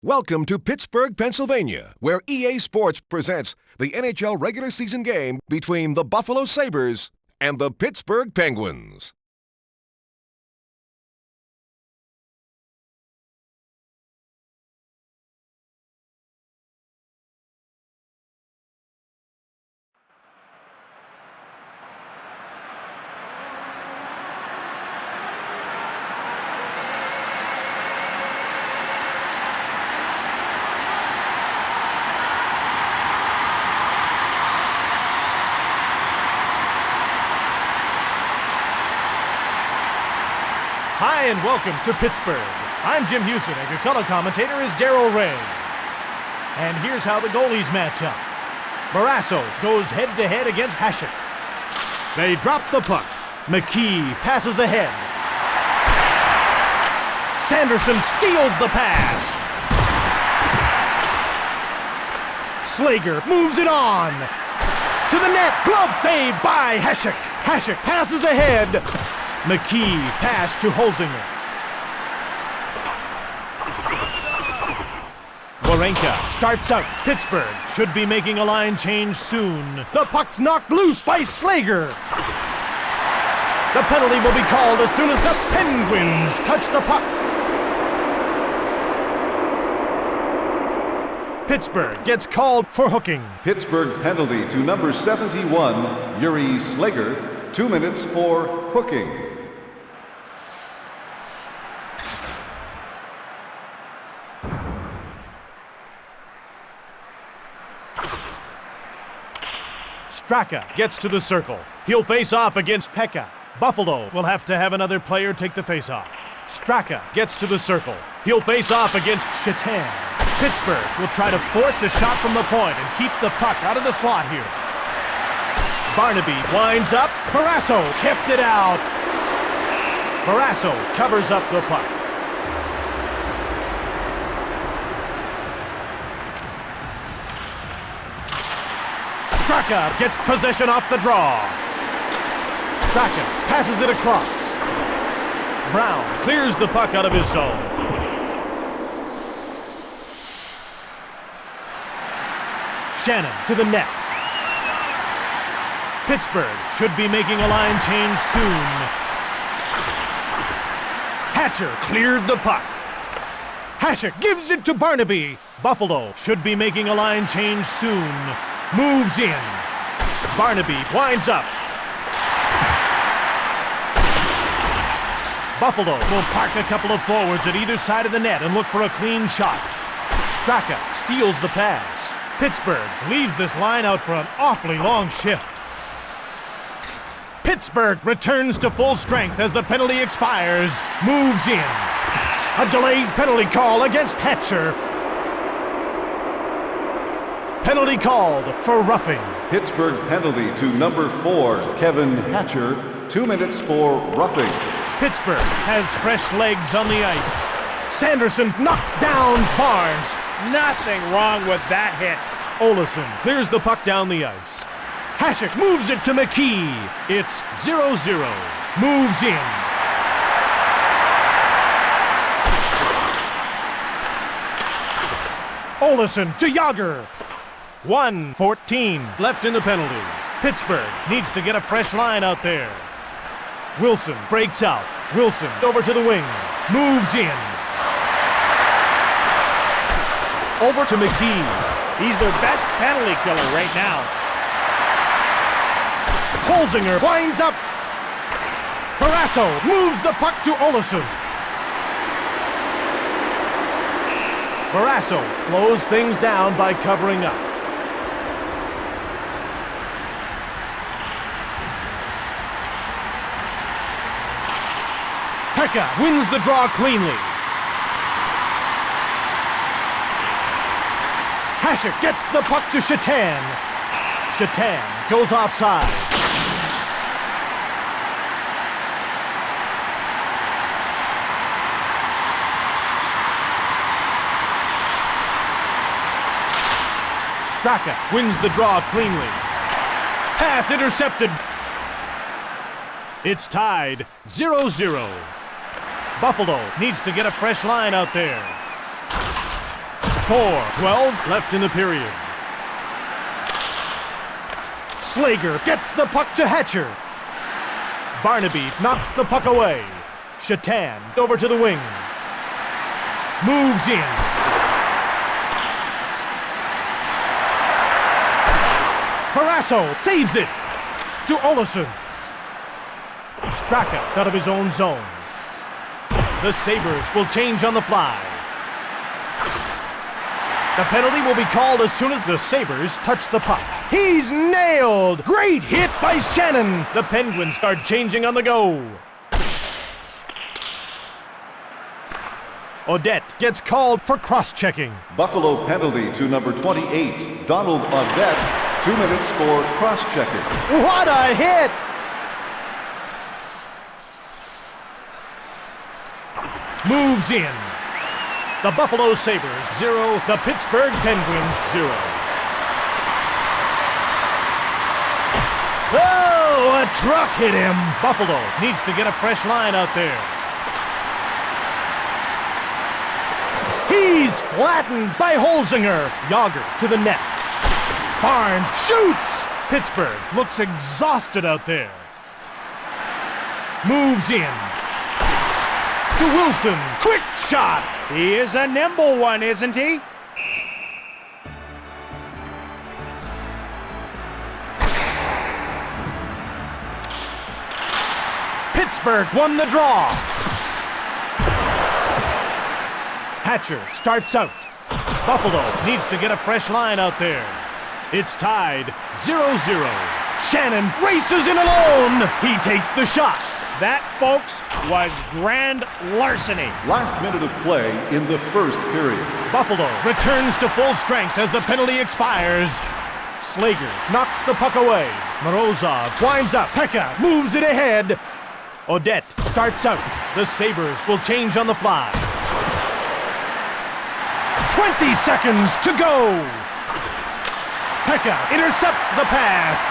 Welcome to Pittsburgh, Pennsylvania, where EA Sports presents the NHL regular season game between the Buffalo Sabres and the Pittsburgh Penguins. Hi and welcome to Pittsburgh. I'm Jim Houston and your color commentator is Darryl Ray. And here's how the goalies match up. Barrasso goes head-to-head against Hasek. They drop the puck. McKee passes ahead. Sanderson steals the pass. Slager moves it on. To the net. Glove save by Hasek. Hasek passes ahead. McKee pass to Holzinger. Warenka starts out. Pittsburgh should be making a line change soon. The puck's knocked loose by Slager. The penalty will be called as soon as the Penguins touch the puck. Pittsburgh gets called for hooking. Pittsburgh penalty to number 71, Yuri Slager. 2 minutes for hooking. Straka gets to the circle. He'll face off against Pekka. Buffalo will have to have another player take the face-off. Straka gets to the circle. He'll face off against Shatan. Pittsburgh will try to force a shot from the point and keep the puck out of the slot here. Barnaby winds up. Barrasso kept it out. Barrasso covers up the puck. Straka gets possession off the draw. Straka passes it across. Brown clears the puck out of his zone. Shannon to the net. Pittsburgh should be making a line change soon. Hatcher cleared the puck. Hasek gives it to Barnaby. Buffalo should be making a line change soon. Moves in. Barnaby winds up. Buffalo will park a couple of forwards at either side of the net and look for a clean shot. Straka steals the pass. Pittsburgh leaves this line out for an awfully long shift. Pittsburgh returns to full strength as the penalty expires. Moves in. A delayed penalty call against Hatcher. Penalty called for roughing. Pittsburgh penalty to number 4, Kevin Hatcher. 2 minutes for roughing. Pittsburgh has fresh legs on the ice. Sanderson knocks down Barnes. Nothing wrong with that hit. Olesen clears the puck down the ice. Hasek moves it to McKee. It's 0-0. Moves in. Olesen to Yager. 1:14 left in the penalty. Pittsburgh needs to get a fresh line out there. Wilson breaks out. Wilson over to the wing. Moves in. Over to McKee. He's their best penalty killer right now. Holzinger winds up. Barrasso moves the puck to Olesen. Barrasso slows things down by covering up. Pekka wins the draw cleanly. Hasek gets the puck to Shatan. Shatan goes offside. Straka wins the draw cleanly. Pass intercepted. It's tied 0-0. Buffalo needs to get a fresh line out there. 4:12 left in the period. Slager gets the puck to Hatcher. Barnaby knocks the puck away. Shatan over to the wing. Moves in. Barrasso saves it to Olesen. Straka out of his own zone. The Sabres will change on the fly. The penalty will be called as soon as the Sabres touch the puck. He's nailed! Great hit by Shannon! The Penguins start changing on the go. Odette gets called for cross-checking. Buffalo penalty to number 28, Donald Odette, 2 minutes for cross-checking. What a hit! Moves in. The Buffalo Sabres 0, the Pittsburgh Penguins 0. Oh, a truck hit him. Buffalo needs to get a fresh line out there. He's flattened by Holzinger. Yager to the net. Barnes shoots. Pittsburgh looks exhausted out there. Moves in. To Wilson. Quick shot. He is a nimble one, isn't he? Pittsburgh won the draw. Hatcher starts out. Buffalo needs to get a fresh line out there. It's tied 0-0. Shannon races in alone. He takes the shot. That, folks, was grand larceny. Last minute of play in the first period. Buffalo returns to full strength as the penalty expires. Slager knocks the puck away. Morozov winds up. Pekka moves it ahead. Odette starts out. The Sabres will change on the fly. 20 seconds to go. Pekka intercepts the pass.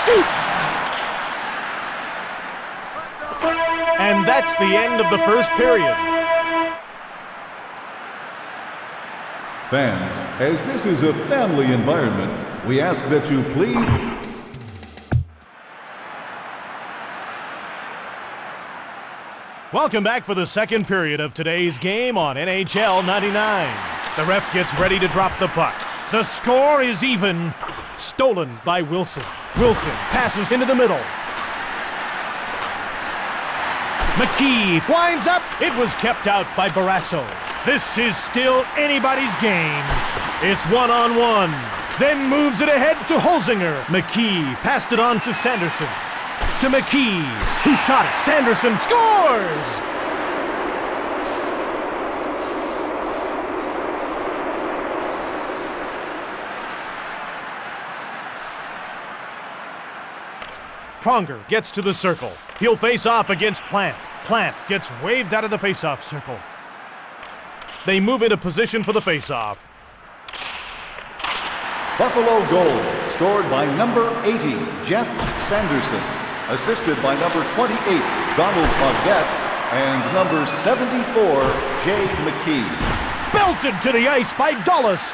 Shoots! And that's the end of the first period. Fans, as this is a family environment, we ask that you please... Welcome back for the second period of today's game on NHL 99. The ref gets ready to drop the puck. The score is even. Stolen by Wilson. Wilson passes into the middle. McKee winds up. It was kept out by Barrasso. This is still anybody's game. It's one-on-one. Then moves it ahead to Holzinger. McKee passed it on to Sanderson. To McKee, who shot it. Sanderson scores! Pronger gets to the circle. He'll face off against Plant. Plant gets waved out of the face-off circle. They move into position for the face-off. Buffalo goal, scored by number 80, Jeff Sanderson. Assisted by number 28, Donald Odette, and number 74, Jay McKee. Belted to the ice by Dulles.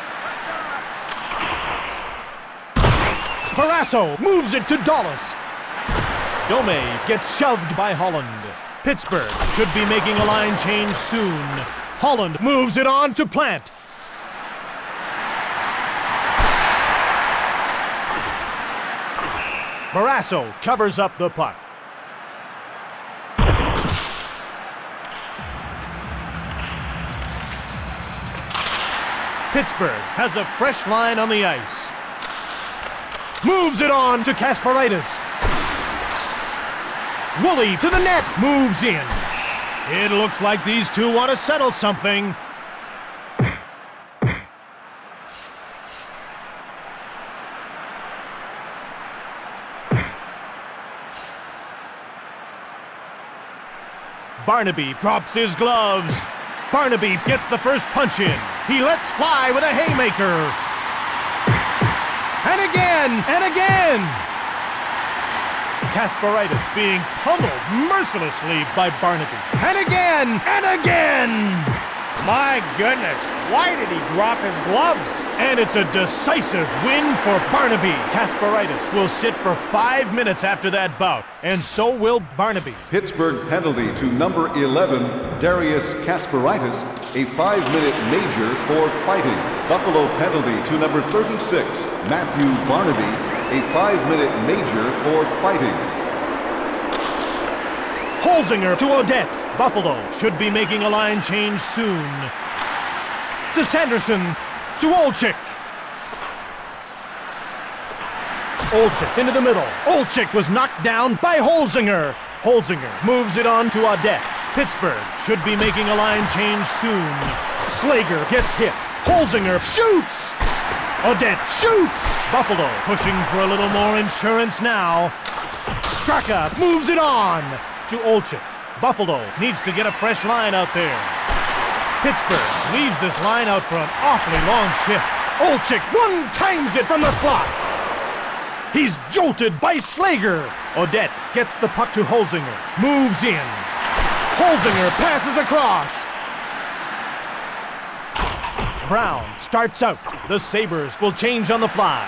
Barrasso moves it to Dulles. Dome gets shoved by Holland. Pittsburgh should be making a line change soon. Holland moves it on to Plant. Barrasso covers up the puck. Pittsburgh has a fresh line on the ice. Moves it on to Kasparaitis. Woolley to the net, moves in. It looks like these two want to settle something. Barnaby drops his gloves. Barnaby gets the first punch in. He lets fly with a haymaker. And again, and again. Kasparaitis being pummeled mercilessly by Barnaby. And again, and again. My goodness, why did he drop his gloves? And it's a decisive win for Barnaby. Kasparaitis will sit for 5 minutes after that bout, and so will Barnaby. Pittsburgh penalty to number 11, Darius Kasparaitis, a 5-minute major for fighting. Buffalo penalty to number 36, Matthew Barnaby, a 5-minute major for fighting. Holzinger to Odette. Buffalo should be making a line change soon. To Sanderson. To Olczyk. Olczyk into the middle. Olczyk was knocked down by Holzinger. Holzinger moves it on to Odette. Pittsburgh should be making a line change soon. Slager gets hit. Holzinger shoots. Odette shoots. Buffalo pushing for a little more insurance now. Straka moves it on to Olczyk. Buffalo needs to get a fresh line out there. Pittsburgh leaves this line out for an awfully long shift. Olczyk one-times it from the slot. He's jolted by Slager. Odette gets the puck to Holzinger. Moves in. Holzinger passes across. Brown starts out. The Sabres will change on the fly.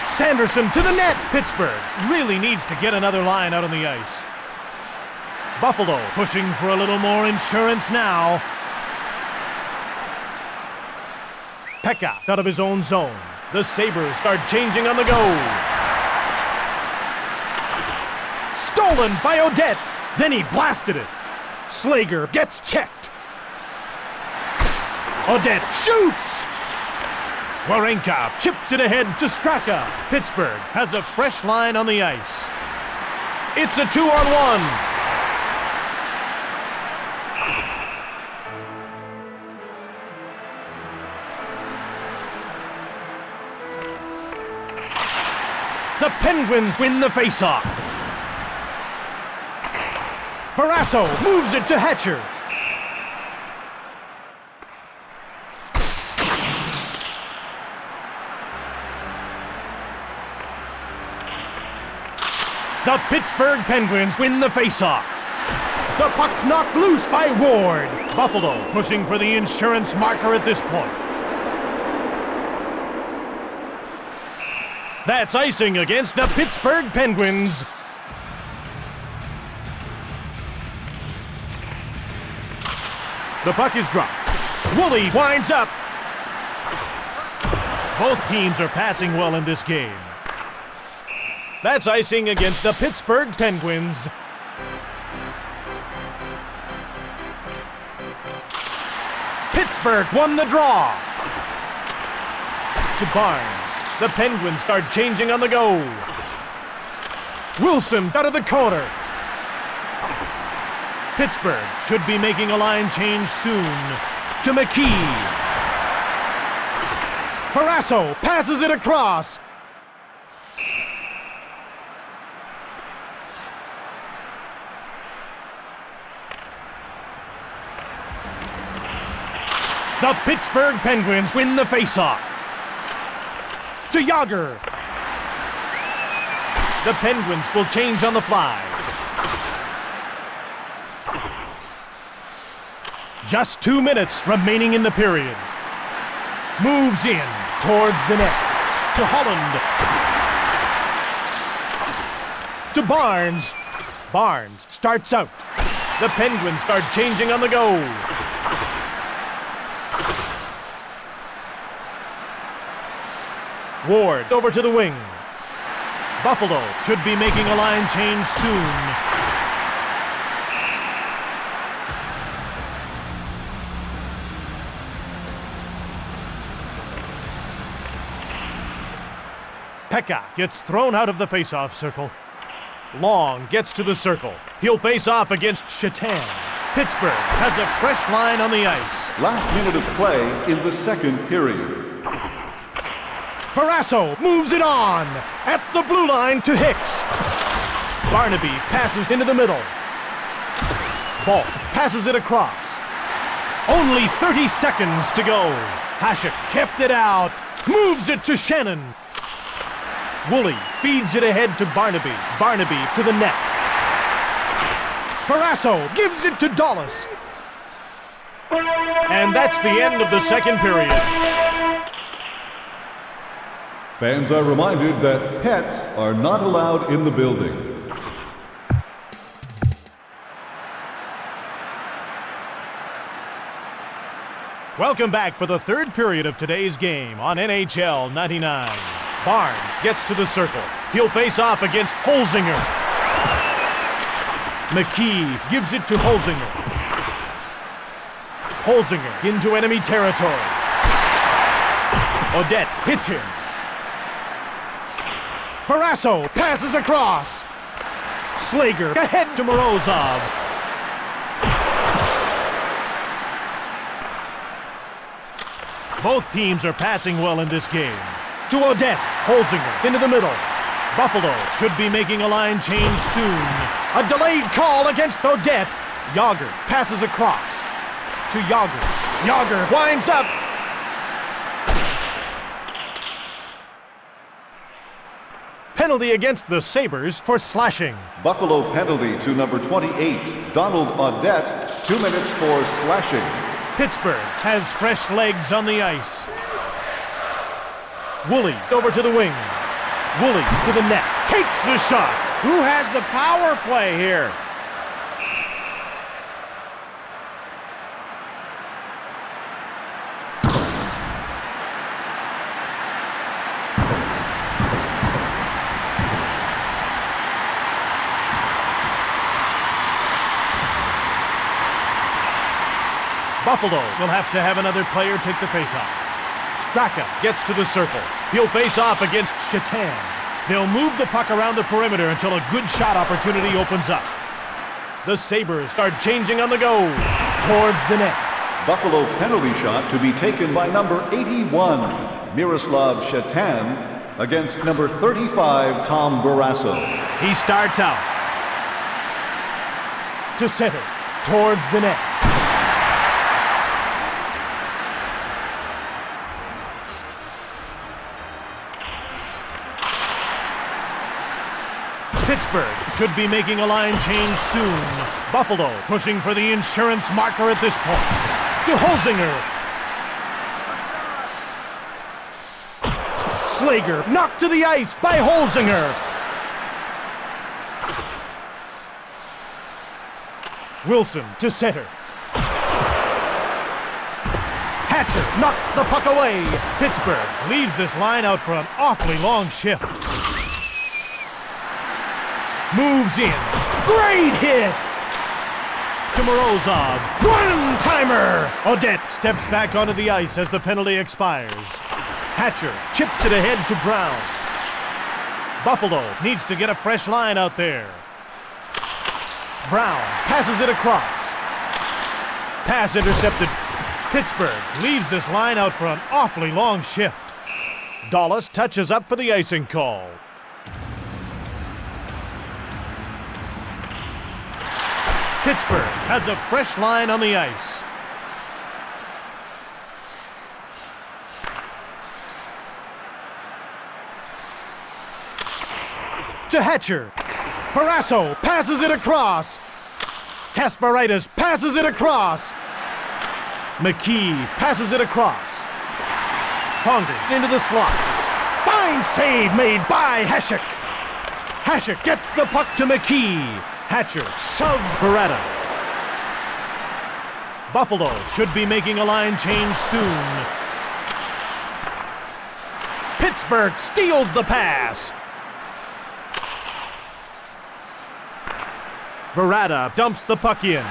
Sanderson to the net. Pittsburgh really needs to get another line out on the ice. Buffalo pushing for a little more insurance now. Pekka out of his own zone. The Sabres start changing on the go. Stolen by Odette. Then he blasted it. Slager gets checked. Odette shoots. Warenka chips it ahead to Straka. Pittsburgh has a fresh line on the ice. It's a 2-on-1. The Penguins win the faceoff. Barrasso moves it to Hatcher. The Pittsburgh Penguins win the faceoff. The puck's knocked loose by Ward. Buffalo pushing for the insurance marker at this point. That's icing against the Pittsburgh Penguins. The puck is dropped. Woolley winds up. Both teams are passing well in this game. That's icing against the Pittsburgh Penguins. Pittsburgh won the draw. To Barnes. The Penguins start changing on the go. Wilson out of the corner. Pittsburgh should be making a line change soon. To McKee. Barrasso passes it across. The Pittsburgh Penguins win the faceoff. To Yager. The Penguins will change on the fly. Just 2 minutes remaining in the period. Moves in towards the net. To Holland. To Barnes. Barnes starts out. The Penguins start changing on the go. Ward over to the wing. Buffalo should be making a line change soon. Pekka gets thrown out of the face-off circle. Long gets to the circle. He'll face off against Shatan. Pittsburgh has a fresh line on the ice. Last minute of play in the second period. Barrasso moves it on at the blue line to Hicks. Barnaby passes into the middle. Ball passes it across. Only 30 seconds to go. Hasek kept it out. Moves it to Shannon. Woolley feeds it ahead to Barnaby. Barnaby to the net. Barrasso gives it to Dallas. And that's the end of the second period. Fans are reminded that pets are not allowed in the building. Welcome back for the third period of today's game on NHL 99. Barnes gets to the circle. He'll face off against Holzinger. McKee gives it to Holzinger. Holzinger into enemy territory. Odette hits him. Barrasso passes across. Slager ahead to Morozov. Both teams are passing well in this game. To Odette, Holzinger into the middle. Buffalo should be making a line change soon. A delayed call against Odette. Yager passes across. To Yager. Yager winds up. Penalty against the Sabres for slashing. Buffalo penalty to number 28, Donald Audette, 2 minutes for slashing. Pittsburgh has fresh legs on the ice. Woolley over to the wing. Woolley to the net. Takes the shot. Who has the power play here? Buffalo will have to have another player take the faceoff. Straka gets to the circle. He'll face off against Shatan. They'll move the puck around the perimeter until a good shot opportunity opens up. The Sabres start changing on the go towards the net. Buffalo penalty shot to be taken by number 81, Miroslav Shatan, against number 35, Tom Barrasso. He starts out to center towards the net. Pittsburgh should be making a line change soon. Buffalo pushing for the insurance marker at this point. To Holzinger. Slager knocked to the ice by Holzinger. Wilson to center. Hatcher knocks the puck away. Pittsburgh leaves this line out for an awfully long shift. Moves in. Great hit! To Morozov. One-timer! Odette steps back onto the ice as the penalty expires. Hatcher chips it ahead to Brown. Buffalo needs to get a fresh line out there. Brown passes it across. Pass intercepted. Pittsburgh leaves this line out for an awfully long shift. Dallas touches up for the icing call. Pittsburgh has a fresh line on the ice. To Hatcher. Barrasso passes it across. Kasparaitis passes it across. McKee passes it across. Pronger into the slot. Fine save made by Hasek. Hasek gets the puck to McKee. Hatcher shoves Beretta. Buffalo should be making a line change soon. Pittsburgh steals the pass. Beretta dumps the puck in.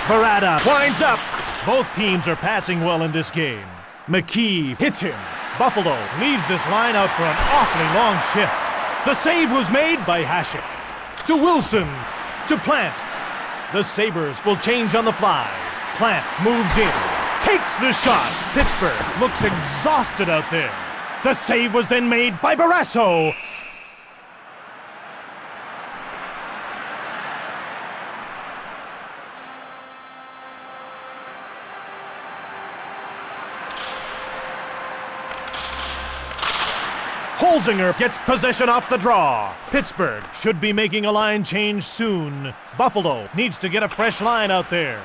Beretta winds up. Both teams are passing well in this game. McKee hits him. Buffalo leaves this line out for an awfully long shift. The save was made by Hasek. To Wilson. To Plant. The Sabres will change on the fly. Plant moves in. Takes the shot. Pittsburgh looks exhausted out there. The save was then made by Barrasso. Holzinger gets possession off the draw. Pittsburgh should be making a line change soon. Buffalo needs to get a fresh line out there.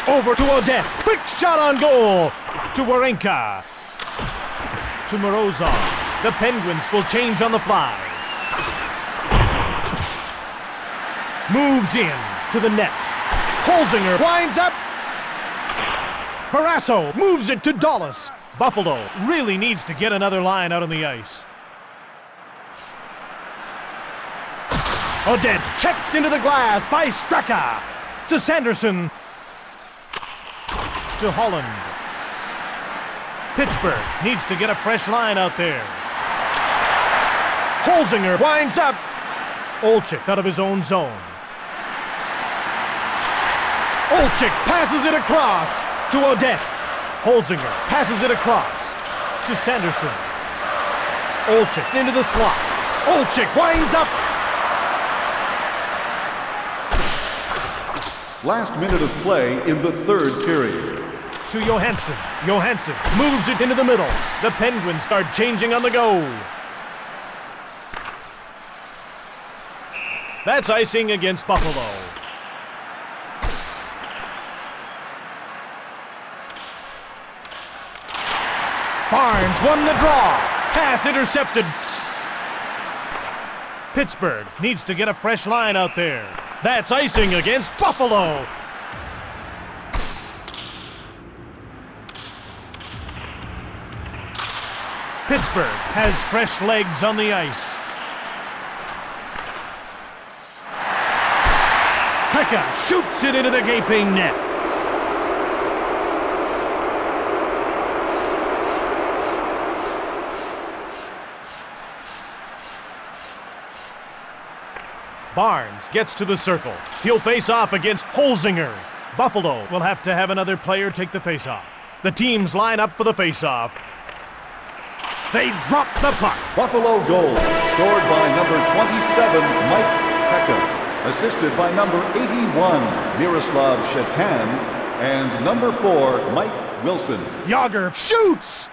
Over to Odette. Quick shot on goal. To Warenka. To Morozov. The Penguins will change on the fly. Moves in to the net. Holzinger winds up. Barrasso moves it to Dallas. Buffalo really needs to get another line out on the ice. Odette checked into the glass by Straka. To Sanderson. To Holland. Pittsburgh needs to get a fresh line out there. Holzinger winds up. Olczyk out of his own zone. Olczyk passes it across to Odette. Holzinger passes it across to Sanderson. Olczyk into the slot. Olczyk winds up. Last minute of play in the third period. To Johansson. Johansson moves it into the middle. The Penguins start changing on the go. That's icing against Buffalo. Barnes won the draw. Pass intercepted. Pittsburgh needs to get a fresh line out there. That's icing against Buffalo. Pittsburgh has fresh legs on the ice. Pekka shoots it into the gaping net. Barnes gets to the circle. He'll face off against Holzinger. Buffalo will have to have another player take the face-off. The teams line up for the face-off. They drop the puck. Buffalo goal, scored by number 27, Mike Pekka, assisted by number 81, Miroslav Shatan, and number 4, Mike Wilson. Yager shoots!